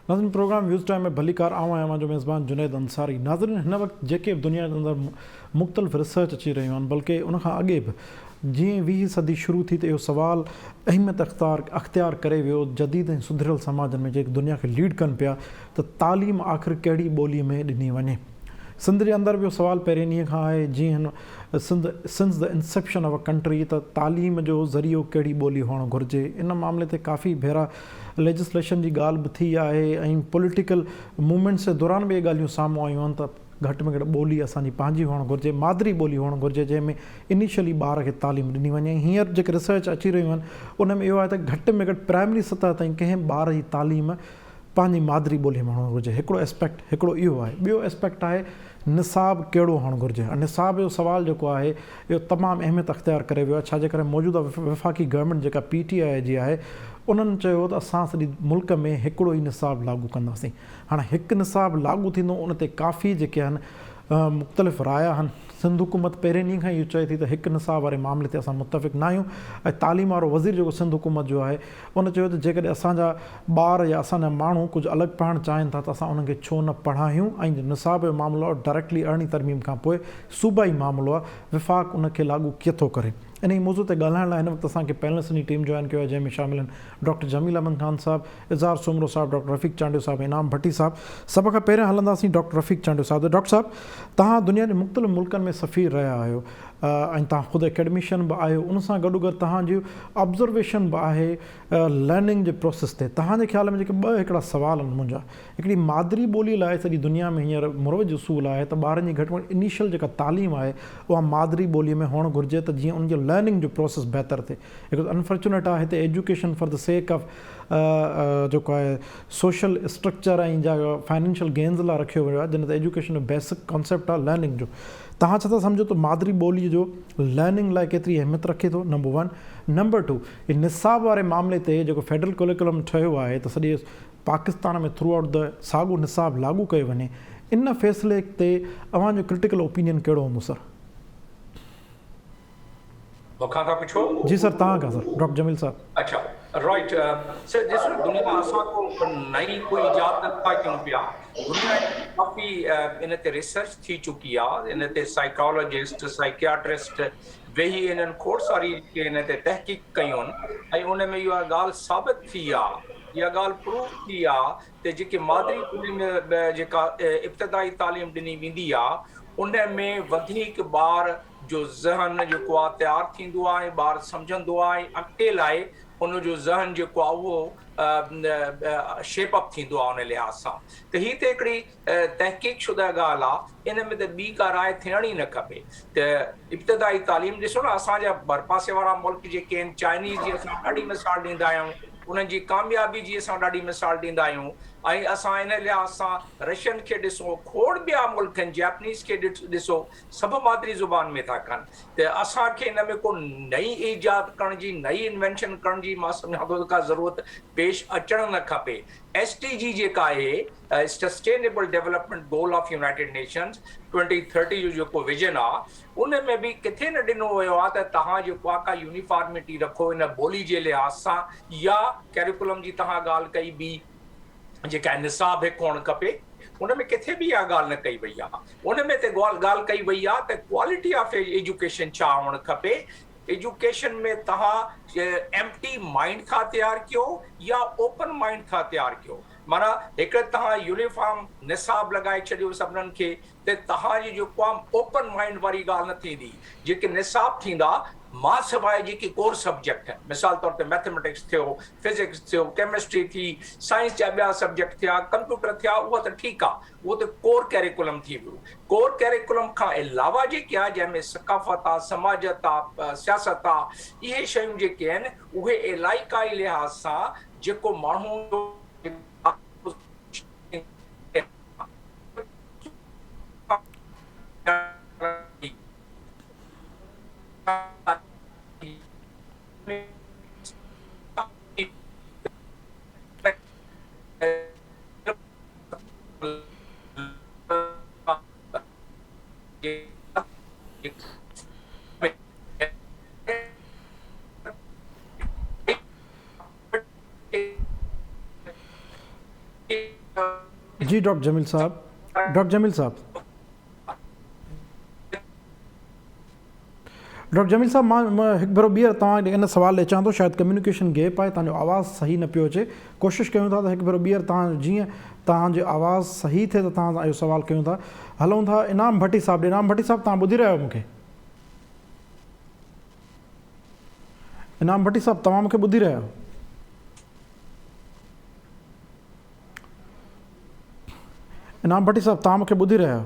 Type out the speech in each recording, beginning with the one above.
नाज़रीन programme views time में भलीकार आवां जो मेज़बान जुनैद अंसारी। नाज़रीन हिन वक्त जेके दुनिया के अंदर मुख़्तलिफ़ रिसर्च अची रहियूं आहिनि, बल्कि उनखां अॻे बि जीअं 20वीं सदी शुरू थी त इहो सुवाल अहमियत अख़्तियार करे वियो जदीद ऐं सुधरियल समाजनि में जेके दुनिया खे लीड कनि पिया त तालीम आख़िर कहिड़ी ॿोलीअ में ॾिनी वञे। सिंध जे अंदरि बि सुवाल पहिरें ॾींहं खां आहे, जीअं हिन since the Inception of a country, त तालीम जो ज़रियो कहिड़ी ॿोली हुअणु घुरिजे। इन मामले ते काफ़ी भेरा लेजिस्लेशन जी ॻाल्हि बि थी आहे ऐं पॉलिटिकल मूवमेंट्स जे दौरान बि इहे ॻाल्हियूं साम्हूं आयूं आहिनि त घटि में घटि ॿोली असांजी पंहिंजी हुअणु घुरिजे, मादिरी ॿोली हुअणु घुरिजे, जंहिंमें इनिशियली ॿार खे तालीम ॾिनी वञे। हींअर जेके रिसर्च अची रहियूं आहिनि उन में इहो आहे त घटि में घटि प्राइमरी सतह ताईं कंहिं ॿार जी तालीम पंहिंजी मादिरी ॿोलीअ में हुअणु घुरिजे। हिकिड़ो एस्पेक्ट हिकिड़ो इहो आहे। ॿियो एस्पेक्ट आहे निसाब कहिड़ो हुअणु घुरिजे। निसाब जो सुवाल जेको आहे इहो तमामु अहमियत अख़्तियार करे वियो आहे। छाजे करे मौजूदा वफ़ाक़ी गवर्नमेंट जेका PTI जी आहे उन्हनि चयो त असां सॼी मुल्क में हिकिड़ो ई निसाब लागू कंदासीं। हाणे हिकु निसाब लागू थींदो, उन ते काफ़ी जेके आहिनि मुख़्तलिफ़ राय आहिनि। सिंध हुकूमत पहिरें ॾींहं खां इहो चए थी त हिकु निसाब वारे मामले ते असां मुतफ़िक़ न आहियूं। ऐं तालीम वारो वज़ीर जेको सिंध हुकूमत जो आहे उन चयो त जेकॾहिं असांजा ॿार या असांजा माण्हू कुझु अलॻि पढ़णु चाहिनि था त असां उन्हनि खे छो न पढ़ायूं। ऐं निसाब जो मामिलो आहे डायरेक्टली अरिड़हीं तरमीम खां पोइ सूबाई मामिलो आहे, विफ़ाक़ उनखे लागू कीथो करे। इन ई मौज़ूअ ते ॻाल्हाइण लाइ हिन वक़्तु असांखे पैनलिस्ट जी टीम जॉइन कयो आहे, जंहिंमें शामिल आहिनि डॉक्टर जमील अहमद ख़ान साहब, इज़हार सुमरो साहब, डॉक्टर रफ़ीक चांडियो साहब, इनाम भट्टी साहब। सभ खां पहिरियों हलंदासीं डॉक्टर रफ़ीक चांडियो साहब। डॉक्टर साहब, तव्हां दुनिया जे मुख़्तलिफ़ मुल्कनि में सफ़ीर रहिया आहियो ऐं तव्हां ख़ुदि एकेडमिशियन बि आहियो। उन सां गॾो गॾु तव्हांजी ऑब्ज़र्वेशन बि आहे लर्निंग जे प्रोसेस ते। तव्हांजे ख़्याल में जेके ॿ हिकिड़ा सुवाल आहिनि मुंहिंजा, हिकिड़ी मादिरी ॿोली लाइ सॼी दुनिया में हींअर मुरवज उसूल आहे त ॿारनि जी घटि में घटि इनिशियल जेका तालीम आहे उहा मादिरी ॿोलीअ में हुअणु घुरिजे त जीअं उनजो लर्निंग जो प्रोसेस बहितर थिए। हिकु अनफॉर्चुनेट आहे हिते education for the sake of जेको आहे सोशल स्ट्रक्चर ऐं जा फाइनेंशियल गेन्स लाइ रखियो वियो आहे, जिन ते एजुकेशन जो बेसिक कॉन्सेप्ट आहे लर्निंग जो। तव्हां छा था सम्झो त मादिरी ॿोलीअ जो लर्निंग लाइ केतिरी अहमियत रखे थो, नंबर 1। नंबर 2, हीउ निसाब वारे मामले ते जेको फेडरल करिकुलम ठहियो आहे त सॼे पाकिस्तान में थ्रू आउट द साॻियो निसाब लागू कयो वञे, इन फ़ैसिले ते अव्हांजो क्रिटिकल ओपिनियन कहिड़ो हूंदो सर? मूंखां था पुछो? जी सर, तव्हां खां सर, डॉक्टर जमील साहब। अच्छा, राइट सर, ॾिसो दुनिया असां को नई कोई ईजाद नथा कयूं पिया। दुनिया काफ़ी इन ते रिसर्च थी चुकी आहे। इन ते साइकोलॉजिस्ट, साइकियाट्रिस्ट वेही इन्हनि खोड़ सारी इन ते तहक़ीक़ कयूं आहिनि ऐं उन में इहा ॻाल्हि साबित थी आहे, इहा ॻाल्हि प्रूव थी आहे त जेके मादिरी ॿोली में जेका इब्तिदाई तालीम ॾिनी वेंदी आहे उन में वधीक ॿार जो ज़हन जेको आहे तयारु थींदो आहे, ॿारु सम्झंदो आहे, अॻिते लाइ उनजो ज़हन जेको आहे उहो शेप अप थींदो आहे उन लिहाज़ सां। त हीअ त हिकिड़ी तहक़ीक़ शुदा ॻाल्हि आहे, इन में त ॿी का राय थियण ई न खपे। त इब्तिदाई तालीम ॾिसो न, असांजा भरपासे वारा मुल्क जेके आहिनि, चाइनीज़ जी असां ॾाढी मिसाल ॾींदा आहियूं, उन्हनि जी कामयाबी जी असां ॾाढी मिसाल ॾींदा आहियूं। ऐं असां इन लिहाज़ सां रशियन खे ॾिसो, खोड़ ॿिया मुल्क आहिनि, जैपनीज़ खे ॾिसो, सभु मादिरी ज़ुबान में था कनि। त असांखे इन में को नई ईजाद करण जी, नई इन्वेंशन करण जी मां सम्झां थो का ज़रूरत पेश अचणु न खपे। SDG जेका आहे, sustainable development goal of United Nations 2030 जो जेको विजन आहे, उन में बि किथे न ॾिनो वियो आहे त तव्हां जेको आहे का यूनिफॉर्मिटी रखो इन ॿोली जे लिहाज़ सां, या कैरिकुलम जी तव्हां ॻाल्हि कई ॿी जेका निसाब हिकु हुअणु खपे, उन में किथे बि इहा ॻाल्हि न कई वई आहे। उन में त ॻाल्हि कई वई आहे त क्वालिटी ऑफ एजुकेशन छा हुअणु खपे। एजुकेशन में तव्हां एम्प्टी माइंड था तयारु कयो या ओपन माइंड था तयारु कयो। माना हिकु तव्हां यूनिफॉर्म निसाब लॻाए छॾियो सभिनीनि खे त तव्हांजी जेको आहे ओपन माइंड वारी ॻाल्हि न थींदी। जेके निसाब थींदा मां सवाइ जेके कोर सब्जेक्ट आहिनि, मिसाल तौर ते मैथमेटिक्स थियो, फिजिक्स थियो, केमिस्ट्री थी, साइंस जा ॿिया सब्जेक्ट थिया, कंप्यूटर थिया, उहा त ठीकु आहे, उहो त कोर कैरिकुलम थी वियो। कोर कैरिकुलम खां अलावा जेके आहे, जंहिंमें सकाफ़त आहे, समाजत आहे, सियासत आहे, इहे शयूं जेके आहिनि उहे इलाइक़ाई लिहाज़ सां जेको माण्हू जी डॉक्टर जमील साहब, डॉक्टर जमील साहब, डॉक्टर जमील साहब, मां हिकु भेरो ॿीहर तव्हां इन सवाल अचां थो, शायदि कम्युनिकेशन गैप आहे, तव्हांजो आवाज़ु सही न पियो अचे। कोशिशि कयूं था त हिकु भेरो ॿीहर तव्हां जीअं तव्हांजी आवाज़ु सही थिए त तव्हां इहो सवाल कयूं था। हलूं था इनाम भट्टी साहब ॾे। इनाम भट्टी साहब, तव्हां ॿुधी रहिया आहियो मूंखे? इनाम भट्टी साहब, तव्हां मूंखे ॿुधी रहिया आहियो? इनाम भट्टी साहब, तव्हां मूंखे ॿुधी रहिया आहियो?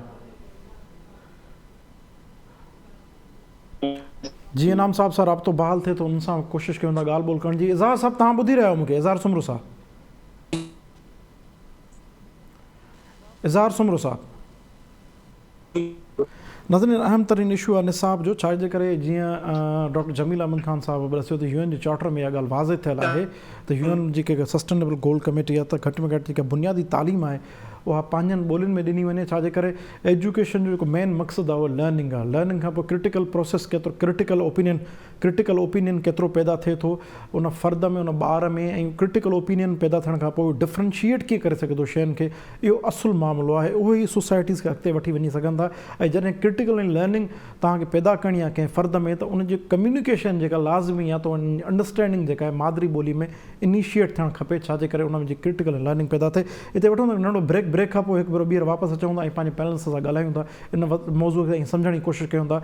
जी इनाम साहब सां राब्तो बहाल थिए थो, उन सां कोशिशि कयूं था ॻाल्हि ॿोल करण जी। इज़हार साहब, तव्हां ॿुधी रहिया आहियो मूंखे? इज़हार सुमरो साहब, इज़हार सुमरो साहब। नज़रीन, अहम तरीन इशू आहे निसाब जो, छाजे करे जीअं डॉक्टर जमील अहमद ख़ान साहब दसियो त UN जे चार्टर में इहा ॻाल्हि वाज़े थियल आहे त UN जी जेके सस्टेनेबल गोल कमेटी आहे त घटि में घटि जेका बुनियादी तालीम आहे उहा पंहिंजनि ॿोलियुनि में ॾिनी वञे। छाजे करे एजुकेशन जो जेको मेन मक़सदु आहे उहो लर्निंग आहे। लर्निंग खां पोइ क्रिटिकल प्रोसेस केतिरो, क्रिटिकल ओपिनियन केतिरो पैदा थिए थो उन फ़र्द में, उन ॿार में, ऐं क्रिटिकल ओपिनियन पैदा थियण खां पोइ डिफ्रेंशिएट कीअं करे सघे थो शयुनि खे, इहो असुलु मामिलो आहे। उहो ई सोसाइटीज़ खे अॻिते वठी वञी सघनि था। ऐं जॾहिं क्रिटिकल ऐं लर्निंग तव्हांखे पैदा करणी आहे कंहिं फ़र्द में, त उनजी कम्युनिकेशन जेका लाज़मी आहे त उन अंडरस्टैंडिंग जेका आहे मादरी ॿोली में इनिशिएट थियणु खपे, छाजे करे उन जी क्रिटिकल ऐं लर्निंग पैदा थिए। हिते वठूं था नंढो ब्रेक खां पोइ हिकु भेरो ॿीहर वापसि अचूं था ऐं पंहिंजे पैनल सां ॻाल्हायूं था, इन मौज़ूअ खे सम्झण जी कोशिशि कयूं था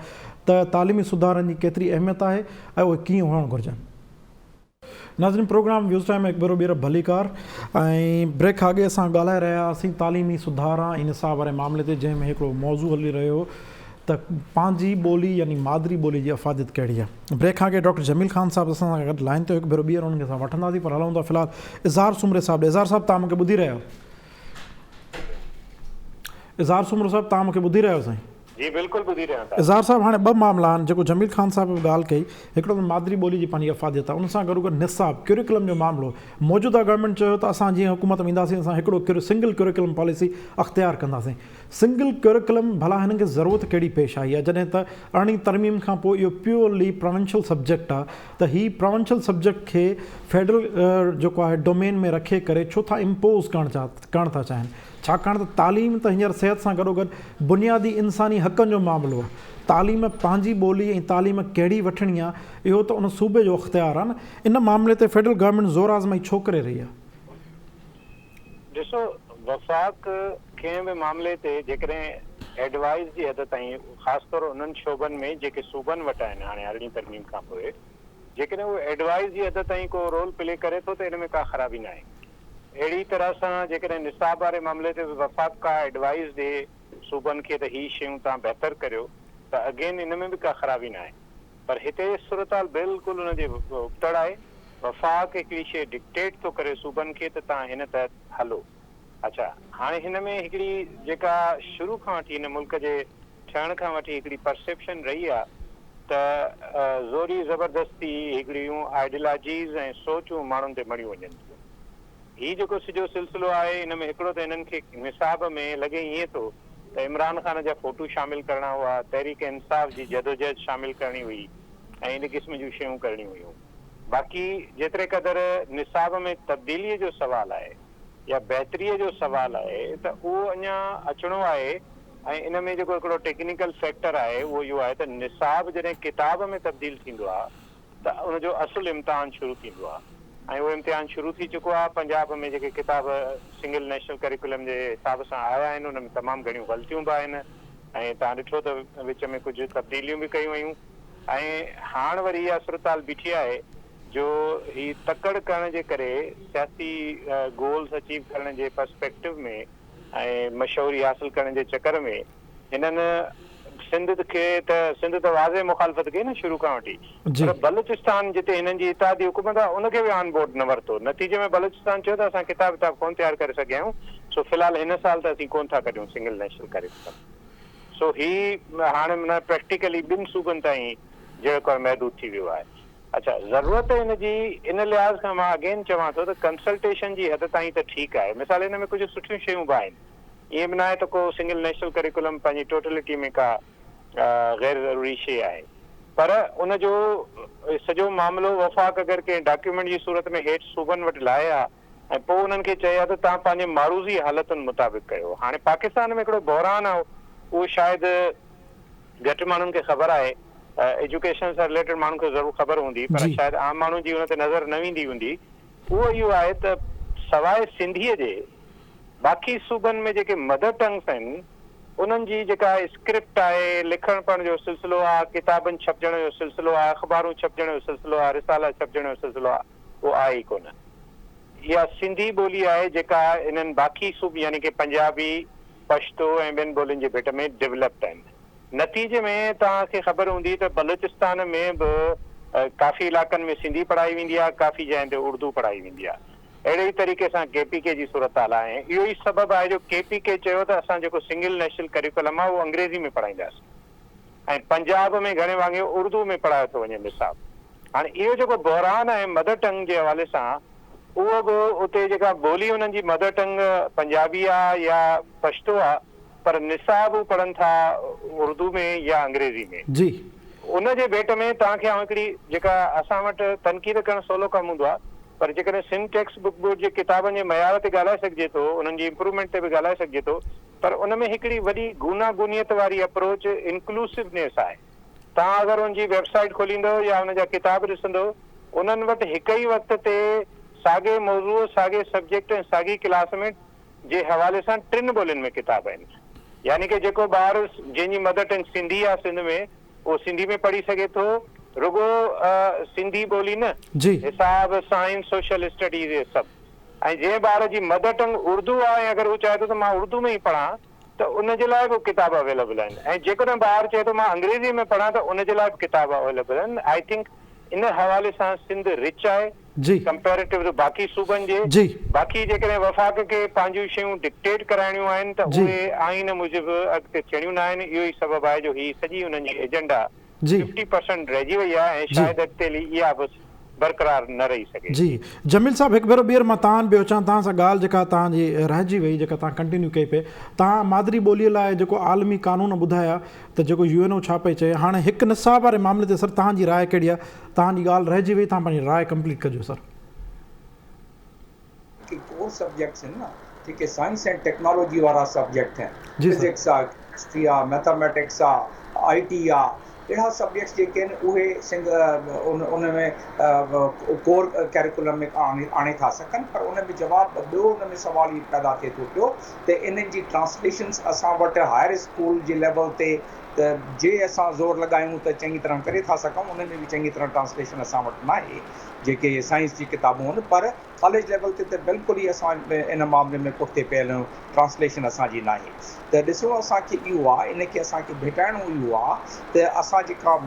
त तालीमी सुधारनि जी केतिरी अहमियत आहे ऐं उहे कीअं हुअणु घुरिजनि। नाज़रीन, प्रोग्राम व्यूज़ टाइम हिकु भेरो ॿीहर भलीकार, ऐं ब्रेक खां अॻे असां ॻाल्हाए रहिया हुआसीं तालीमी सुधारा ऐं निसाब वारे मामले ते, जंहिंमें हिकिड़ो मौज़ू हली रहियो हो त पंहिंजी ॿोली यानी मादरी ॿोली जी अफ़ादियत कहिड़ी आहे। ब्रेक खां अॻे डॉक्टर जमील ख़ान साहब असां सां गॾु लाइन ते, हिकु भेरो ॿीहर उन्हनि खे असां वठंदासीं, पर हलूं था फ़िलहाल इज़हार सुमरे साहब। इज़हार साहब, तव्हां मूंखे ॿुधी रहिया आहियो? इज़हार सुमरो साहब, तव्हां मूंखे ॿुधी रहिया आहियो साईं? जी बिल्कुलु ॿुधी रहिया आहियूं। इज़हार साहब, हाणे ॿ मामला आहिनि जेको जमील ख़ान साहब ॻाल्हि कई। हिकिड़ो त मादरी ॿोली जी पंहिंजी अफ़ादियत आहे, उन सां गॾो गॾु निसाब क्यूरिकुलम जो मामिलो। मौजूदा गवर्नमेंट चयो त असां जीअं हुकूमत में ईंदासीं असां हिकिड़ो सिंगल क्यूरिकुलम पॉलिसी अख़्तियार कंदासीं। सिंगल क्यूरिकुलम, भला हिननि खे ज़रूरत कहिड़ी पेश आई आहे, जॾहिं त अरिड़हीं तरमीम खां पोइ इहो प्योरली प्रोविंशियल सब्जेक्ट आहे, त हीअ प्रोविंशियल सब्जेक्ट खे फेडरल जेको आहे डोमेन में रखे करे छो था इम्पोज़ करणु था चाहिनि? छाकाणि त तालीम त हींअर सिहत सां गॾोगॾु बुनियादी इंसानी हक़नि जो मामिलो आहे। तालीम पंहिंजी ॿोली ऐं तालीम कहिड़ी वठणी आहे इहो त उन सूबे जो अख़्तियार आहे न। इन मामले ते फेडरल गवर्नमेंट ज़ोर आज़माई छो करे रही आहे? ॾिसो, वफ़ाक़ कंहिं बि मामले ते जेकॾहिं एडवाइस जी हद ताईं, ख़ासि तौर उन्हनि शोबनि में जेके सूबनि वटि आहिनि हाणे अरिड़हीं तरमीम खां पोइ, जेकॾहिं उहो एडवाइस जी हद ताईं को रोल प्ले करे थो त इन में का ख़राबी न आहे। अहिड़ी तरह सां जेकॾहिं निसाब वारे मामले ते वफ़ाक़ का एडवाइस ॾे सूबनि खे त हीअ शयूं तव्हां बहितर करियो, त अगेन इन में बि का ख़राबी न आहे। पर हिते सूरताल बिल्कुलु हुनजे उबतड़ आहे। वफ़ाक़ हिकिड़ी शइ डिक्टेट थो करे सूबनि खे त तव्हां हिन तहत हलो। अच्छा, हाणे हिन में हिकिड़ी जेका शुरू खां वठी हिन मुल्क जे थियण खां वठी हिकिड़ी परसेप्शन रही आहे त ज़ोरी ज़बरदस्ती हिकिड़ियूं आइडियोलॉजीज़ ऐं सोचूं माण्हुनि ते मड़ियूं वञनि थियूं। हीउ जेको सॼो सिलसिलो आहे, हिन में हिकिड़ो त हिननि खे निसाब में लॻे ईअं थो त इमरान ख़ान जा फ़ोटू शामिल करणा हुआ, तहरीक इंसाफ़ जी जदोजहद शामिल करणी हुई ऐं इन क़िस्म जूं शयूं करणी हुयूं। बाक़ी जेतिरे क़दुरु निसाब में तब्दीलीअ जो सुवालु आहे या बहितरीअ जो सुवालु आहे त उहो अञा अचिणो आहे। ऐं इन में जेको हिकिड़ो टेक्निकल फैक्टर आहे उहो इहो आहे त निसाब जॾहिं किताब में तब्दील थींदो आहे त उनजो असुलु इम्तिहान शुरू थींदो आहे। ऐं उहो इम्तिहान शुरू थी चुको आहे। पंजाब में जेके किताब सिंगल नेशनल करिकुलम जे हिसाब सां आया आहिनि उन में तमामु घणियूं ग़लतियूं बि आहिनि ऐं तव्हां ॾिठो त विच में कुझु तब्दीलियूं बि कयूं वयूं। ऐं हाणे वरी इहा सूरताल बीठी आहे जो ही तकड़ करण जे करे सियासी गोल्स अचीव करण जे पर्सपेक्टिव में ऐं मशहूरी हासिल करण जे चकर में हिननि सिंध त वाज़े मुखालफ़त कई न शुरू खां वठी, पर बलूचिस्तान जिते हिननि जी इत्तेहादी हुकूमत आहे उनखे बि ऑन बोर्ड न वरितो। नतीजे में बलूचिस्तान चयो त असां किताब कोन तयारु करे सघिया आहियूं, सो फ़िलहाल हिन साल त असीं कोन था कढूं सिंगल नेशनल करिकुलम। सो ही हाणे माना प्रैक्टिकली ॿिनि सूबनि ताईं जेको महदूद थी वियो आहे। अच्छा, ज़रूरत हिन जी इन लिहाज़ खां मां अगेन चवां थो त कंसल्टेशन जी हद ताईं त ठीकु आहे। मिसाल हिन में कुझु सुठियूं शयूं बि आहिनि, ईअं बि न आहे त को सिंगल नेशनल करिकुलम पंहिंजी टोटलिटी में का गैर ज़रूरी शइ आहे, पर उनजो सॼो मामिलो वफ़ाक़ अगरि कंहिं डॉक्यूमेंट जी सूरत में हेठि सूबनि वटि लाहे आहे ऐं पोइ उन्हनि खे चया त तव्हां पंहिंजे मारूज़ी हालतुनि मुताबिक़ कयो। हाणे पाकिस्तान में हिकिड़ो बहरान आहे, उहो शायदि घटि माण्हुनि खे ख़बर आहे, एजुकेशन सां रिलेटेड माण्हुनि खे ज़रूरु ख़बर हूंदी, पर जी। शायदि आम माण्हू जी हुन ते नज़र न वेंदी हूंदी। उहो इहो आहे त सवाइ सिंधीअ जे बाक़ी सूबनि में जेके मदर टंग्स आहिनि उन्हनि जी जेका स्क्रिप्ट आहे, लिखण पढ़ण जो सिलसिलो आहे, किताबनि छपजण जो सिलसिलो आहे, अख़बारूं छपजण जो सिलसिलो आहे, रिसाला छपजण जो सिलसिलो आहे, उहो आहे ई कोन। इहा सिंधी ॿोली आहे जेका इन्हनि बाक़ी सूब यानी कि पंजाबी, पश्तो ऐं ॿियनि ॿोलियुनि जे भेट में डेवलप्ड आहिनि। नतीजे में तव्हांखे ख़बर हूंदी त बलूचिस्तान में बि काफ़ी इलाइक़नि में सिंधी पढ़ाई वेंदी आहे, काफ़ी जॻहियुनि ते उर्दू पढ़ाई वेंदी आहे। अहिड़े ई तरीक़े सां KPK जी सूरत हाल आहे। इहो ई सबबु आहे जो KPK चयो त असां जेको सिंगल नेशनल करिकुलम आहे उहो अंग्रेज़ी में पढ़ाईंदासीं, ऐं पंजाब में घणे वांगुरु उर्दू में पढ़ायो थो वञे निसाब। हाणे इहो जेको बहरान आहे मदर टंग जे हवाले सां, उहो बि उते जेका ॿोली हुननि जी मदर टंग पंजाबी आहे या पश्तो आहे, पर निसाब पढ़नि था उर्दू में या अंग्रेज़ी में। जी। उन जे भेट में तव्हांखे हिकिड़ी जेका असां वटि तनक़ीद करणु सवलो कमु हूंदो आहे, पर जेकॾहिं सिंध टेक्स्ट बुक बोर्ड जे किताबनि जे मयार ते ॻाल्हाए सघिजे थो, उन्हनि जी इम्प्रूवमेंट ते बि ॻाल्हाए सघिजे थो, पर उन में हिकिड़ी वॾी गूनागूनियत वारी अप्रोच इंक्लूसिवनेस आहे। तव्हां अगरि हुनजी वेबसाइट खोलींदो या हुन जा किताब ॾिसंदो, उन्हनि वटि हिक ई वक़्त ते साॻे मौज़ूअ, साॻे सब्जेक्ट ऐं साॻी क्लासमेट जे हवाले सां 3 ॿोलियुनि में किताब आहिनि। यानी कि जेको ॿार जंहिंजी मदर टंग सिंधी आहे सिंध में, उहो सिंधी में पढ़ी सघे थो, रुगो सिंधी ॿोली न, जी। हिसाब, साइंस, सोशल स्टडीज़, इहे सभु। ऐं जंहिं ॿार जी मदर टंग उर्दू आहे, अगरि उहो चाहे थो त मां उर्दू में ई पढ़ां, त उन जे लाइ बि किताब अवेलेबल आहिनि। ऐं जेकॾहिं ॿार चए थो मां अंग्रेज़ी में पढ़ां, त उन जे लाइ बि किताब अवेलेबल आहिनि। आई थिंक इन हवाले सां सिंध रिच आहे जी। कंपेरेटिव बाक़ी सूबनि जे। जी। बाक़ी जेकॾहिं वफ़ाक़ खे पंहिंजूं शयूं डिक्टेट कराइणियूं आहिनि त जी। उहे आइन मूजिबि अॻिते थियणियूं न आहिनि। इहो ई सबबु आहे जो हीअ सॼी हुननि जी एजेंडा जी। 50% रहिजी वई आहे, ऐं जी। शायदि अॻिते इहा बि बरक़रार न रही सघे। जी जमील साहब, हिकु भेरो ॿीहर मां तव्हां ॿियो अचां तव्हां सां ॻाल्हि जेका तव्हांजी रहिजी वई, जेका तव्हां कंटिन्यू कई पे, तव्हां मादरी ॿोलीअ लाइ जेको आलमी कानून ॿुधाया त जेको UNO छा पई चए, हाणे हिकु निसाब वारे मामले ते सर तव्हांजी राय कहिड़ी आहे? तव्हांजी ॻाल्हि रहिजी वई, तव्हां पंहिंजी राय कंप्लीट कजो सर। कोर सब्जेक्ट्स आहिनि न, जेके साइंस एंड टेक्नोलॉजी वारा सब्जेक्ट आहिनि, जी सर। फिजिक्स आहे, केमिस्ट्री आहे, मैथमेटिक्स आहे, IT आहे, अहिड़ा सब्जेक्ट्स जेके आहिनि उहे उन में कोर कैरिकुलम में आणे था सघनि। पर उन में जवाबु ॿियो उन में सुवाल ई पैदा थिए थो पियो त इन्हनि जी ट्रांसलेशन्स असां वटि हायर स्कूल जे लेवल ते त जे असां ज़ोर लॻायूं त चङी तरह करे था सघूं, उन में बि चङी तरह ट्रांसलेशन असां वटि न आहे जेके साइंस जी किताबूं आहिनि। पर कॉलेज लेवल ते त बिल्कुलु ई असां इन मामले में पुठिते पियल आहियूं, ट्रांसलेशन असांजी न आहे। त ॾिसो, असांखे इहो आहे, इनखे असांखे भेटाइणो इहो आहे त असां जेका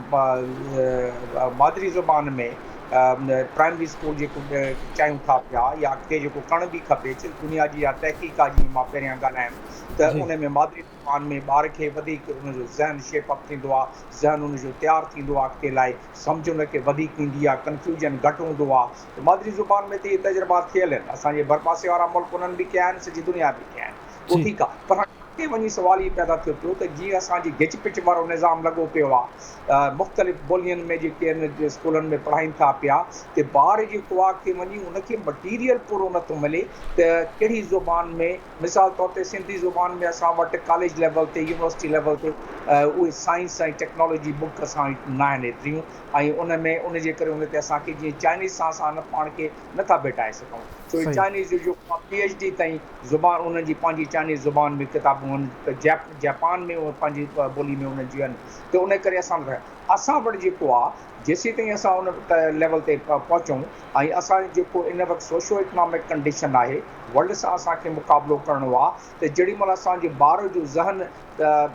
मादरी ज़ुबान में प्राइमरी स्कूल जेको चाहियूं था पिया या अॻिते जेको करणु बि खपे, दुनिया जी या तहक़ीक़ जी मां पहिरियां ॻाल्हायमि त उन में मादरी ज़ुबान में ॿार खे वधीक उनजो ज़हन शेपअप थींदो आहे, ज़हन उनजो तयारु थींदो आहे अॻिते लाइ, सम्झ उनखे वधीक ईंदी आहे, कंफ्यूजन घटि हूंदो आहे। मादरी ज़ुबान में त इहे तजुर्बा थियल आहिनि, असांजे भरपासे वारा मुल्क उन्हनि बि कया आहिनि, सॼी दुनिया बि कया आहिनि, उहो ठीकु आहे। पर अॻिते वञी सुवाल ई पैदा थियो पियो त जीअं असांजी गिच पिच वारो निज़ाम लॻो पियो आहे, मुख़्तलिफ़ ॿोलियुनि में जेके आहिनि स्कूलनि में पढ़ाइनि था पिया, त ॿार जेको आहे अॻिते वञी उनखे मटीरियल पूरो नथो मिले त कहिड़ी ज़ुबान में, मिसाल तौर ते सिंधी ज़ुबान में असां वटि कॉलेज लेवल ते, यूनिवर्सिटी लेवल ते उहे साइंस ऐं टेक्नोलॉजी बुक असां न आहिनि एतिरियूं, ऐं उन में उन जे करे उन ते असांखे जीअं चाइनीज़ सां असां पाण खे नथा भेटाए सघूं। छो चाइनीज़ जो PhD ताईं ज़ुबान उन्हनि जी पंहिंजी चाइनीज़ ज़ुबान में किताबूं आहिनि, त जापान में उहे पंहिंजी ॿोली में उन्हनि जी आहिनि, त उन करे असां वटि जेको आहे जेसीं ताईं असां उन लेवल ते पहुचूं, ऐं असां जेको इन वक़्तु सोशो इकनॉमिक कंडीशन आहे वर्ल्ड सां असांखे मुक़ाबिलो करिणो आहे, त जेॾी महिल असांजे ॿार जो ज़हन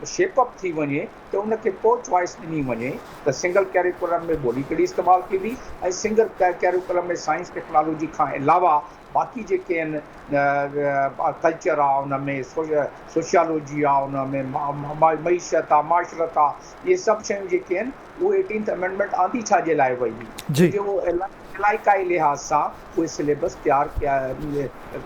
शेपअप थी वञे त उनखे पोइ चॉइस ॾिनी वञे त सिंगल कैरिकुलम में ॿोली कहिड़ी इस्तेमालु थींदी ऐं सिंगल कैरिकुलम में साइंस टेक्नोलॉजी खां अलावा बाक़ी जेके आहिनि कल्चर आहे, उन में सोशियोलॉजी आहे, उन में मईशत आहे, माशरत आहे, इहे सभु शयूं जेके आहिनि उहे 18th अमेंडमेंट आंदी छा जे लाइ वई हुई, जो इलाइक़ाई लिहाज़ सां उहे सिलेबस तयारु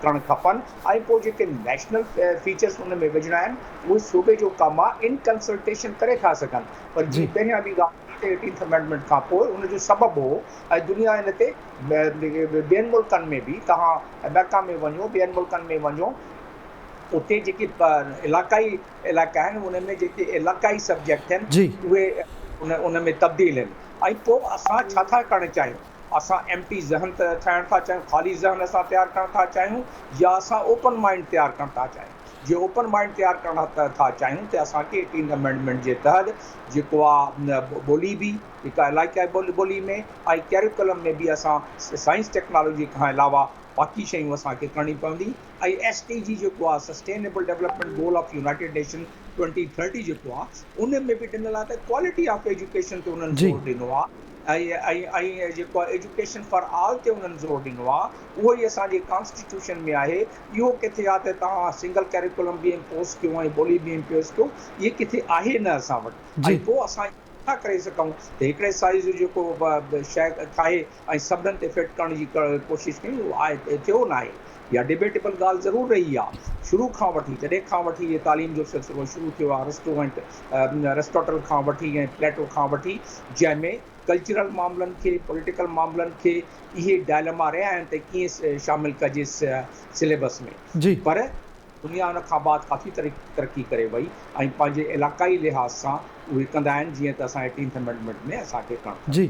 करणु खपनि, ऐं पोइ जेके नेशनल फीचर्स उन में विझणा आहिनि उहे सूबे जो कमु आहे, इन कंसल्टेशन करे था सघनि। पर जीअं पहिरियां बि ॻाल्हि ते 18th अमेंडमेंट खां पोइ उनजो सबबु हो ऐं दुनिया इन ते ॿियनि मुल्कनि में बि तव्हां अमेरिका में वञो ॿियनि मुल्कनि में वञो उते जेके इलाक़ाई इलाइक़ा आहिनि उन में जेके इलाक़ाई सब्जेक्ट जी। आहिनि उहे उन में तब्दील आहिनि ऐं पोइ असां छा था करणु चाहियूं असां एम्प्टी ज़हन ठाहिणु था चाहियूं ख़ाली ज़हन असां तयारु करणु था चाहियूं या असां ओपन माइंड तयारु करणु था चाहियूं जे ओपन माइंड तयारु करणु था चाहियूं त असांखे 18 अमेंडमेंट जे तहत जेको आहे ॿोली बि जेका इलाइक़ाई ॿोली में ऐं कैरिकुलम में बि असां साइंस टेक्नोलॉजी खां अलावा बाक़ी शयूं असांखे करणी पवंदी ऐं SDG जेको आहे sustainable development goal of United nation 2030 जेको आहे उन में बि ॾिनल आहे त क्वालिटी ऑफ एजुकेशन ते उन्हनि ज़ोर ॾिनो आहे ऐं जेको आहे एजुकेशन फॉर ऑल ते उन्हनि ज़ोर ॾिनो आहे उहो ई असांजे कॉन्स्टिट्यूशन में आहे इहो किथे आहे त तव्हां सिंगल कैरिकुलम बि इम्पोज़ कयो ऐं ॿोली बि इम्पोज़ कयो इहे किथे आहे न असां वटि ऐं पोइ असां छा करे सघूं त हिकिड़े साइज़ जेको शइ ठाहे ऐं सभिनीनि ते फिट करण जी कोशिशि कयूं उहो आहे थियो न आहे या डिबेटेबल ॻाल्हि ज़रूरु रही आहे शुरू खां वठी जॾहिं खां वठी इहे तालीम जो सिलसिलो शुरू थियो आहे एरिस्टोटल खां वठी ऐं प्लेटो खां वठी जंहिंमें कल्चरल मामलनि खे पॉलिटिकल मामलनि खे इहे डायलमा रहिया आहिनि त कीअं शामिलु कजे सिलेबस में जी। पर दुनिया उन खां बाद काफ़ी तरक़ी करे वई ऐं पंहिंजे इलाक़ाई लिहाज़ सां उहे कंदा आहिनि जीअं त असां 18th अमेंडमेंट में असांखे करणु जी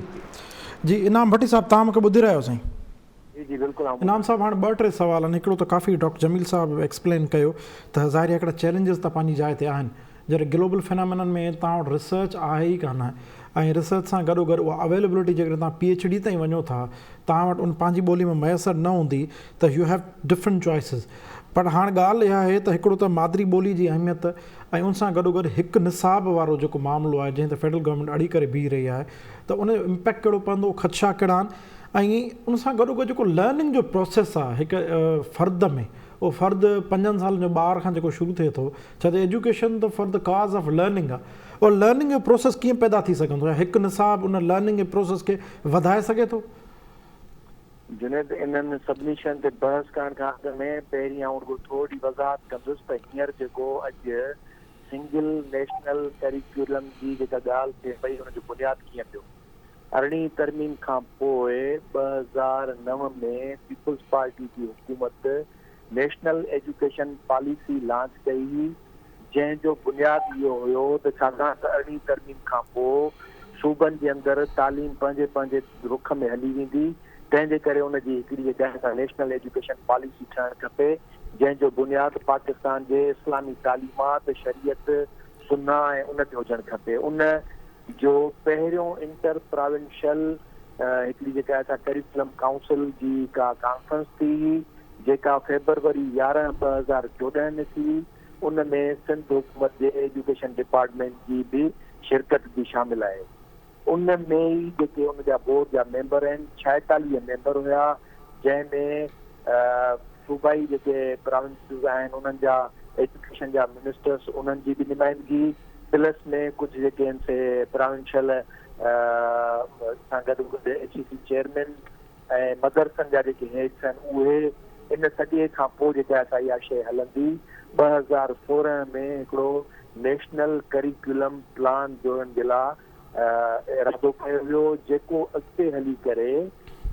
जी इनाम भट्टी साहब तव्हां मूंखे ॿुधी रहियो साईं जी बिल्कुलु इनाम साहब हाणे 2-3 सवाल आहिनि हिकिड़ो त काफ़ी डॉक्टर जमील साहब एक्सप्लेन कयो त ज़ाहिर हिकिड़ा चैलेंजिस त पंहिंजी जाइ ते आहिनि जॾहिं ग्लोबल फिनोमेनन में तव्हां वटि रिसर्च आहे ई कान ऐं रिसर्च सां गॾोगॾु उहा अवेलेबिलिटी जेकॾहिं तव्हां PhD ताईं वञो था तव्हां वटि उन पंहिंजी ॿोली में मुयसरु न हूंदी त यू हैव डिफरेंट चॉइसिस पर हाणे ॻाल्हि इहा आहे त हिकिड़ो त मादरी ॿोली जी अहमियत ऐं उन सां गॾोगॾु हिकु निसाब वारो जेको मामिलो आहे जंहिं ते फेडरल गवर्नमेंट अड़ी करे बीह रही आहे त उन जो इम्पैक्ट कहिड़ो पवंदो ख़दशा कहिड़ा आहिनि ऐं उन सां गॾोगॾु जेको लर्निंग जो प्रोसेस आहे हिकु फ़र्द में उहो फ़र्द 5 सालनि जो ॿार खां जेको शुरू थिए थो छा त एजुकेशन त फॉर द काज़ ऑफ लर्निंग आहे और लर्निंग जो प्रोसेस कीअं पैदा थी सघंदो आहे हिकु निसाब उन लर्निंग जे प्रोसेस खे वधाए सघे थो जुनेद इन्हनि सभिनी शयुनि ते बहस करण खां अॻु में पहिरीं आउं थोरी वज़ाहत कंदुसि त हींअर जेको अॼु सिंगल नेशनल करिकुलम जी जेका ॻाल्हि थिए पई हुनजो बुनियादु कीअं पियो 18वीं तरमीम खां पोइ 2009 में पीपल्स पार्टी जी हुकूमत नेशनल एजुकेशन पॉलिसी लॉन्च कई हुई जंहिंजो बुनियादु इहो हुयो त छाकाणि त 18वीं तरमीम खां पोइ सूबनि जे अंदरि तालीम पंहिंजे रुख में हली वेंदी तंहिंजे करे उनजी हिकिड़ी जॻहि सां नेशनल एजुकेशन पॉलिसी ठहणु खपे जंहिंजो बुनियादु पाकिस्तान जे इस्लामी तालीमात शरीयत सुन्ना ऐं उन ते हुजणु खपे उन जो पहिरियों इंटर प्रोविंशियल हिकिड़ी जेका असां करिकुलम काउंसिल जी का कॉन्फ्रेंस थी हुई जेका फेब्रुवरी 11 2014 में थी उन में सिंध हुकूमत जे एजुकेशन डिपार्टमेंट जी बि शिरकत बि शामिल आहे उन में ई जेके उन जा बोर्ड जा मेंबर आहिनि 46 मेंबर हुया जंहिंमें सूबाई जेके प्रोविंसिस आहिनि उन्हनि जा एजुकेशन जा मिनिस्टर्स उन्हनि जी बि नुमाइंदगी प्लस में कुझु जेके आहिनि से प्रोविंशियल सां गॾु HEC चेयरमैन ऐं मदरसनि जा जेके हेड्स आहिनि उहे इन सॼे खां पोइ जेका असां इहा शइ हलंदी 2016 में हिकिड़ो नेशनल करिकुलम प्लान जोड़ण जे लाइ इरादो कयो वियो जेको अॻिते हली करे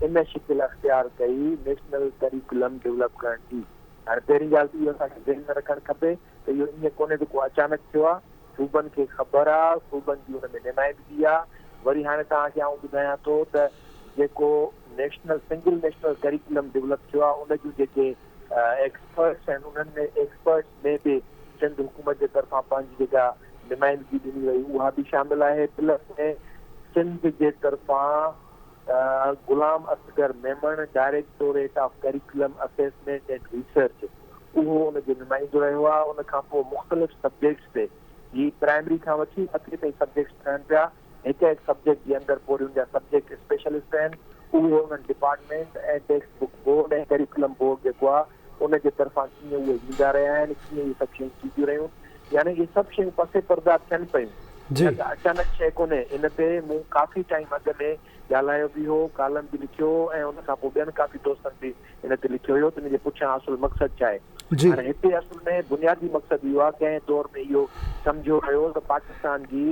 इन शिकिल अख़्तियार कई नेशनल करिकुलम डेवलप करण जी हाणे पहिरीं ॻाल्हि त इहो असांखे ज़हन में रखणु खपे त इहो ईअं कोन्हे त को अचानक थियो आहे सूबनि खे ख़बर आहे सूबनि जी हुन में नुमाइंदगी आहे वरी हाणे तव्हांखे आउं ॿुधायां थो त जेको सिंगल नेशनल करिकुलम डेवलप थियो आहे उन जूं जेके एक्सपर्ट्स आहिनि उन्हनि में एक्सपर्ट्स में बि सिंध हुकूमत जे तरफ़ां पंहिंजी जेका नुमाइंदगी ॾिनी वई उहा बि शामिल आहे प्लस में सिंध जे तरफ़ां Ghulam Asghar Memon directorate of curriculum assessment and research उहो उनजो नुमाइंदो रहियो आहे उन खां पोइ मुख़्तलिफ़ सब्जेक्ट्स ते ही प्राइमरी खां वठी 8वीं ताईं सब्जेक्ट्स ठहनि पिया हिकु सब्जेक्ट जे अंदरि पोइ उन जा सब्जेक्ट स्पेशलिस्ट आहिनि उहे उन्हनि डिपार्टमेंट ऐं टेक्स्ट बुक बोर्ड ऐं करिकुलम बोर्ड जेको आहे उनजे तरफ़ां कीअं उहे ईंदा रहिया आहिनि कीअं इहे सभु शयूं थींदियूं रहियूं यानी इहे सभु शयूं पसे पर्दा थियनि पियूं अचानक शइ कोन्हे इन ते मूं काफ़ी टाइम अॻु में ॻाल्हायो बि हो कालम बि लिखियो ऐं उन खां पोइ ॿियनि काफ़ी दोस्तनि बि इन ते लिखियो हुयो त इन जे पुठियां असुल मक़सदु छा आहे हाणे हिते असुल में बुनियादी मक़सदु इहो आहे कंहिं दौर में इहो सम्झो वियो त पाकिस्तान जी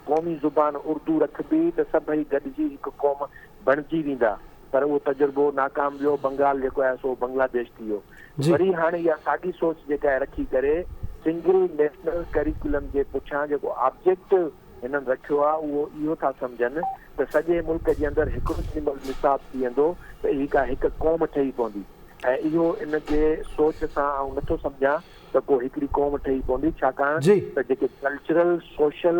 क़ौमी ज़ुबान उर्दू रखबी त सभई गॾिजी हिकु क़ौम बणिजी वेंदा, पर उहो तजुर्बो नाकाम वियो। बंगाल जेको आहे सो बांग्लादेश थी वियो। वरी हाणे इहा साॻी सोच जेका आहे रखी करे सिंगल नेशनल करिकुलम जे पुठियां जेको ऑब्जेक्टिव हिननि रखियो आहे उहो इहो था सम्झनि त सॼे मुल्क जे अंदरि हिकिड़ो निसाब थी वेंदो त हिकु क़ौम ठही पवंदी। ऐं इहो इन जे सोच सां आउं नथो सम्झां त को हिकिड़ी क़ौम ठही पवंदी, छाकाणि त जेके कल्चरल सोशल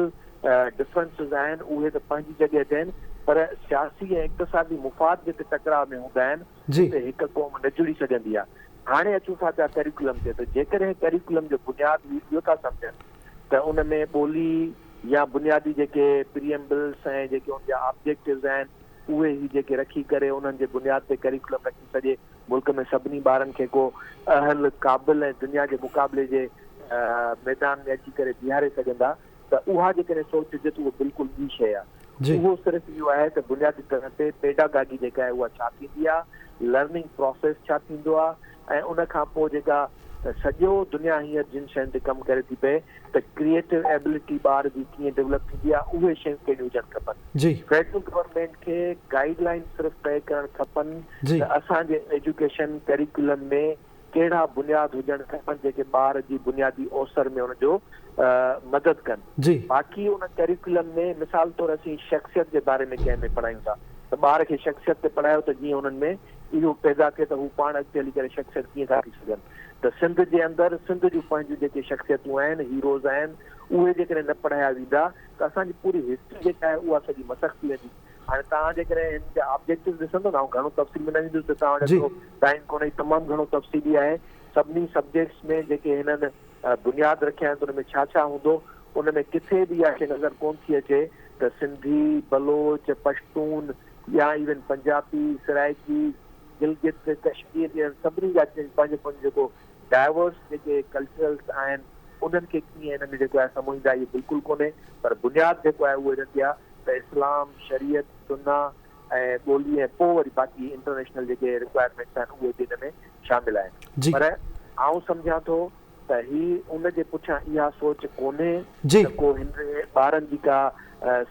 डिफरेंसिस आहिनि उहे त पंहिंजी जॻह ते आहिनि, पर सियासी ऐं इक़्तिसादी मुफ़ाद जिते टकराव में हूंदा आहिनि उते हिकु क़ौम न जुड़ी सघंदी आहे। हाणे अचूं था पिया करिकुलम ते, त जेकॾहिं करिकुलम जो बुनियादु इहो था सम्झनि त उन में ॿोली या बुनियादी जेके प्रिएम्बल्स ऐं जेके उनजा ऑब्जेक्टिव्स आहिनि उहे ई जेके रखी करे उन्हनि जे बुनियाद ते करिकुलम रखी सॼे मुल्क में सभिनी ॿारनि खे को अहल क़ाबिल ऐं दुनिया जे मुक़ाबले जे मैदान में अची करे बीहारे सघंदा, त उहा जेकॾहिं सोच हुजे त उहो बिल्कुलु ॿी शइ आहे। उहो सिर्फ़ु इहो आहे त बुनियादी तरह ते पेडागागी जेका आहे उहा छा थींदी आहे, लर्निंग प्रोसेस छा थींदो आहे, ऐं उन खां पोइ जेका सॼो दुनिया हींअर जिन शयुनि ते कमु करे थी पए त क्रिएटिव एबिलिटी ॿार जी कीअं डेवलप थींदी आहे, उहे शयूं कहिड़ियूं हुजणु खपनि। फेडरल गवर्नमेंट खे गाइडलाइन सिर्फ़ु तय करणु खपनि त असांजे एजुकेशन करिकुलम में कहिड़ा बुनियाद हुजणु खपनि जेके ॿार जी बुनियादी अवसर में हुनजो मदद कनि। बाक़ी उन करिकुलम में मिसाल तौर असीं शख़्सियत जे बारे में कंहिं में पढ़ायूं था त ॿार खे शख़्सियत ते पढ़ायो त जीअं हुननि में इहो पैदा थिए त हू पाण अॻिते हली करे शख़्सियत कीअं था थी सघनि। त सिंध जे अंदरि सिंध जूं पंहिंजूं जेके शख़्सियतूं आहिनि, हीरोज़ आहिनि, उहे जेकॾहिं न पढ़ाया वेंदा त असांजी पूरी हिस्ट्री जेका आहे उहा सॼी मसख़ थी वेंदी। हाणे तव्हां जेकॾहिं हिन जा ऑब्जेक्टिव ॾिसंदो न, घणो तफ़सील में न ईंदुसि त तव्हां वटि टाइम कोन्हे, तमामु घणो तफ़सीली आहे सभिनी सब्जेक्ट्स में जेके हिननि बुनियाद रखिया आहिनि त उन में छा छा हूंदो। उन में किथे बि आहे नज़र कोन थी अचे त सिंधी, बलोच, पश्तून या इवन पंजाबी, सराइकी, गिलगित, कश्मीर सभिनी जा पंहिंजो पंहिंजो जेको डाइवर्स जेके कल्चरल्स आहिनि उन्हनि खे कीअं हिननि जेको आहे समझंदा, इहो बिल्कुलु कोन्हे। पर बुनियादु जेको आहे उहो हिननि आहे त इस्लाम, शरीयत, सुन्ना ऐं ॿोली ऐं पोइ वरी बाक़ी इंटरनेशनल जेके रिक्वायरमेंट्स आहिनि उहे बि हिन में शामिल आहिनि। पर आउं सम्झां थो त ही उन जे पुठियां इहा सोच कोन्हे त को हिन ॿारनि जी का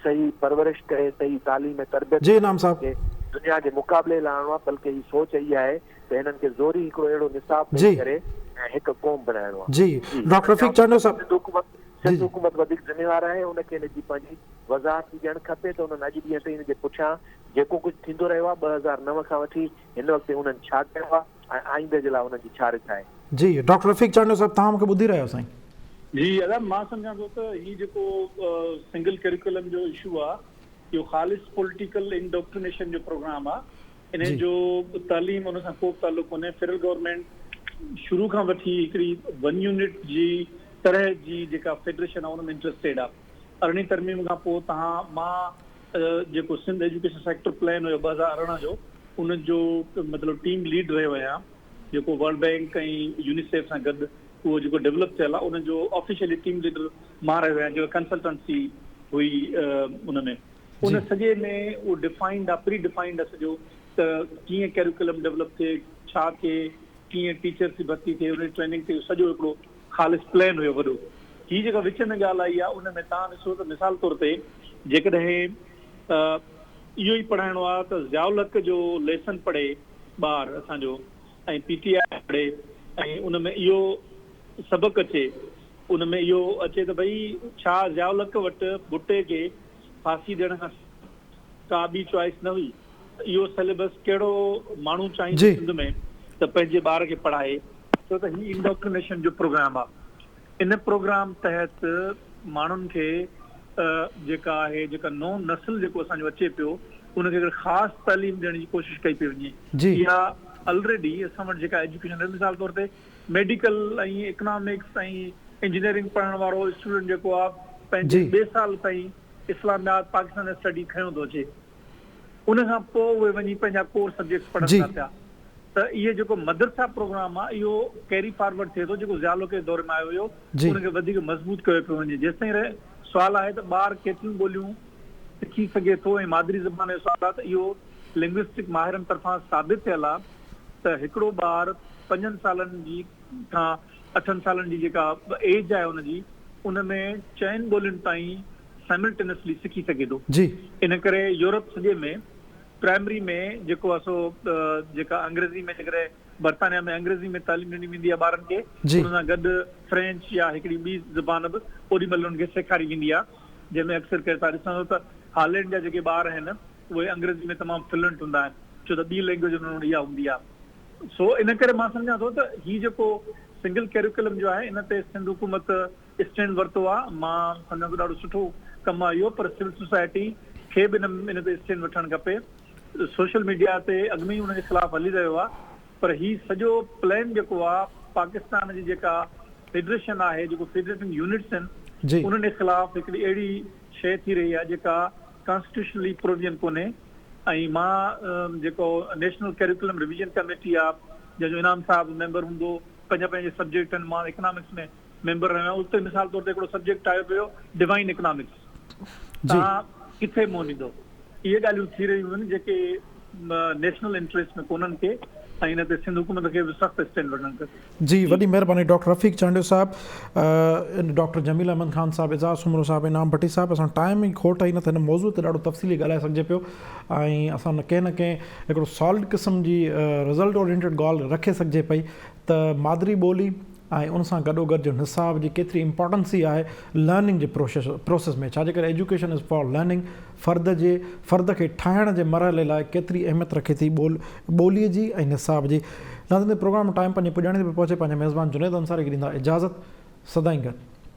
सही परवरिश करे, सही तालीम ऐं तरबियत दुनिया जे मुक़ाबले लाहिणो आहे, बल्कि ही सोच इहा आहे त हिननि खे ज़ोरी हिकिड़ो अहिड़ो निसाब ॾेई करे ऐं हिकु क़ौम बणाइणो आहे। डॉक्टर रफ़ीक चांडो साहब, सिंध हुकूमत वधीक ज़िम्मेवार आहे, उनखे हिनजी पंहिंजी वज़ाहत ॾियणु खपे त उन्हनि अॼु ॾींहं ताईं हिन जे पुठियां जेको कुझु थींदो रहियो आहे 2009 खां वठी हिन वक़्तु उन्हनि छा कयो आहे ऐं आईंदे जे लाइ उन्हनि जी छा रिथ आहे। जी डॉक्टर रफ़ीक चांडो साहब, तव्हां मूंखे ॿुधी रहियो साईं? जी दादा, मां सम्झां थो त हीउ जेको सिंगल करिकुलम जो इशू आहे इहो ख़ालिस पॉलिटिकल इंडोक्ट्रिनेशन जो प्रोग्राम आहे। इन जो तालीम उन सां को ताल्लुक़ कोन्हे। फेडरल गवर्नमेंट शुरू खां वठी हिकिड़ी वन यूनिट जी तरह जी जेका फेडरेशन आहे उन में इंट्रस्टेड आहे। 18वीं तरमीम खां पोइ मां जेको सिंध एजुकेशन सेक्टर प्लान हुयो 2018 जो, उन जो मतिलबु टीम लीड रहियो आहियां, जेको वर्ल्ड बैंक ऐं यूनिसेफ सां गॾु उहो जेको डेवलप थियल आहे उन जो ऑफिशियली टीम लीडर मां रहियो आहियां, जेको कंसल्टेंसी हुई उन में। उन सॼे में उहो डिफाइंड आहे, प्री डिफाइंड आहे सॼो त कीअं करिकुलम डेवलप थिए, छा थिए, कीअं टीचर्स जी भर्ती थिए, उन ट्रेनिंग थिए, सॼो हिकिड़ो ख़ालिस प्लान हुयो वॾो। हीअ जेका विच में ॻाल्हि आई आहे उन में तव्हां ॾिसो त मिसाल तौर ते जेकॾहिं इहो ई पढ़ाइणो आहे त ज़ियाउल हक़ जो लेसन पढ़े ॿार असांजो ऐं PTI पढ़े ऐं उन में इहो सबक़ु अचे, उन में इहो अचे त भई छा ज़ियाउल हक़ वटि बुटे खे फांसी ॾियण खां का ॿी चॉइस न हुई, इहो सिलेबस कहिड़ो माण्हू चाहींदो सिंध में त पंहिंजे ॿार खे पढ़ाए, छो त हीउ इंडोक्ट्रिनेशन जो प्रोग्राम आहे। इन प्रोग्राम तहत माण्हुनि खे जेका आहे जेका नओं नस्ल जेको असांजो अचे पियो उनखे हिकिड़ी ख़ासि तालीम ॾियण जी कोशिशि कई पई वञे। इहा ऑलरेडी असां वटि जेका एजुकेशन मिसाल तौर ते मेडिकल ऐं इकोनॉमिक्स ऐं इंजीनियरिंग पढ़ण वारो स्टूडेंट जेको आहे पंहिंजे 2 साल ताईं इस्लामाबाद पाकिस्तान स्टडी खयों थो अचे, उन खां पोइ उहे वञी पंहिंजा कोर सब्जेक्ट्स पढ़नि था पिया। त इहे जेको मदरसा प्रोग्राम आहे इहो कैरी फॉरवर्ड थिए थो, जेको ज़ियालो के दौर में आयो हुयो उनखे वधीक मज़बूत कयो पियो वञे। जेसिताईं सुवालु आहे त ॿार केतिरियूं ॿोलियूं सिखी सघे थो ऐं मादरी ज़बान जो सुवालु आहे त इहो लिंग्विस्टिक माहिरनि तरफ़ां साबित थियल आहे त हिकिड़ो ॿार 5 सालनि जी खां 8 सालनि जी जेका एज आहे हुनजी, उन में 4 ॿोलियुनि ताईं साइमल्टेनियसली सिखी सघे थो। जी इन करे यूरोप सॼे में प्राइमरी में जेको आहे सो जेका अंग्रेज़ी में जेकॾहिं बर्तानिया में अंग्रेज़ी में तालीम ॾिनी वेंदी आहे ॿारनि खे, जी। हुन सां गॾु फ्रेंच या हिकिड़ी ॿी ज़बान बि ओॾी महिल हुननि खे सेखारी वेंदी आहे, जंहिंमें अक्सर करे तव्हां ॾिसंदो त हॉलैंड जा जेके ॿार आहिनि उहे अंग्रेज़ी में तमामु फ्लुएंट हूंदा आहिनि, छो त ॿी लैंग्वेज उन्हनि वटि इहा हूंदी आहे। सो इन करे मां सम्झां थो त हीउ जेको सिंगल कैरिकुलम जो आहे इन ते सिंध हुकूमत स्टैंड वरितो आहे। मां सम्झां थो ॾाढो सुठो कमु आहे इहो, पर सिविल सोसाइटी खे बि इन ते स्टैंड वठणु खपे। सोशल मीडिया ते अॻु में ई हुनजे ख़िलाफ़ु हली रहियो आहे, पर हीउ सॼो प्लान जेको आहे पाकिस्तान जी जेका फेडरेशन आहे, जेको फेडरेटिंग यूनिट्स आहिनि, जी उन्हनि जे ख़िलाफ़ु हिकिड़ी अहिड़ी शइ थी रही आहे जेका कॉन्स्टिट्यूशनली प्रोविजन कोन्हे। ऐं मां जेको नेशनल कैरिकुलम रिविजन कमेटी आहे, जंहिंजो इनाम साहिबु मेंबर हूंदो, पंहिंजे सब्जेक्ट आहिनि, मां इकनॉमिक्स में मेंबर रहियो आहियां, उते मिसाल तौर ते हिकिड़ो सब्जेक्ट आयो पियो डिवाइन इकनॉमिक्स, तव्हां किथे मोनींदो? इहे ॻाल्हियूं थी रहियूं आहिनि जेके नेशनल इंट्रस्ट में कोन्हनि खे, ऐं इन ते सिंध हुकूमत खे बि सख़्तु स्टैंड वठणु खपे। जी वॾी महिरबानी डॉक्टर रफ़ीक चांडियो साहब, डॉक्टर जमील अहमद ख़ान साहब, एजाज़ सुमरो साहब, इनाम भट्टी साहब, असां टाइम ई खोट ई न त हिन मौज़ूअ ते ॾाढो तफ़सीली ॻाल्हाए सघिजे पियो, ऐं असां न कंहिं हिकिड़ो सॉलिड क़िस्म जी रिज़ल्ट ओरिएंटेड ॻाल्हि रखे सघिजे पई त मादरी ॿोली ऐं उन सां गॾोगॾु जो निसाब जी केतिरी इंपॉर्टेंसी आहे लर्निंग जे प्रोसेस में, छाजे करे एजुकेशन इज़ फॉर लर्निंग, फ़र्द खे ठाहिण जे मरहले लाइ केतिरी अहमियत रखे थी ॿोलीअ जी ऐं निसाब जी। नाज़रीन, प्रोग्राम टाइम पंहिंजे पुॼाणे ते पहुचे, पंहिंजे मेज़बान जुनैद अंसारी खे ॾींदा इजाज़त, सदाईं गॾु।